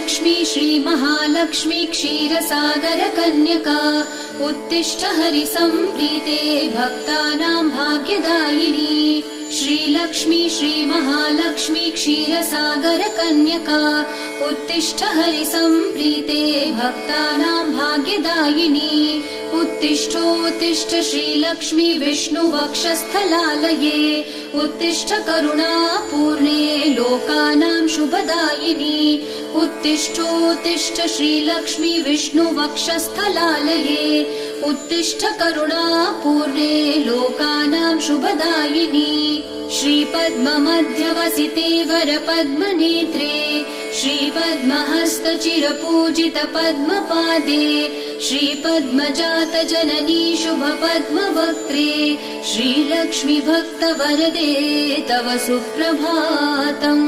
श्रीलक्ष्मी श्रीमहालक्ष्मी क्षीरसागरकन्यका उत्तिष्ठ हरिसम्प्रीते भक्तानां भाग्यदायिनी। श्रीलक्ष्मी श्रीमहालक्ष्मी क्षीरसागरकन्यका उत्तिष्ठ हरिसम्प्रीते भक्तानां भाग्यदायिनी। उत्तिष्ठोत्तिष्ठ श्रीलक्ष्मी विष्णुवक्षस्थलालये उत्तिष्ठ करुणापूर्णे लोकानां शुभदायिनी। उत्तिष्ठोत्तिष्ठ श्रीलक्ष्मी विष्णुवक्षस्थलालये उत्तिष्ठ करुणापूर्णे लोकानां शुभदायिनी। श्रीपद्ममध्यवसिते वरपद्मनेत्रे श्रीपद्महस्तचिरपूजित पद्मपादे श्रीपद्मजातजननी शुभपद्मवक्त्रे श्रीलक्ष्मी भक्तवरदे तव सुप्रभातम्।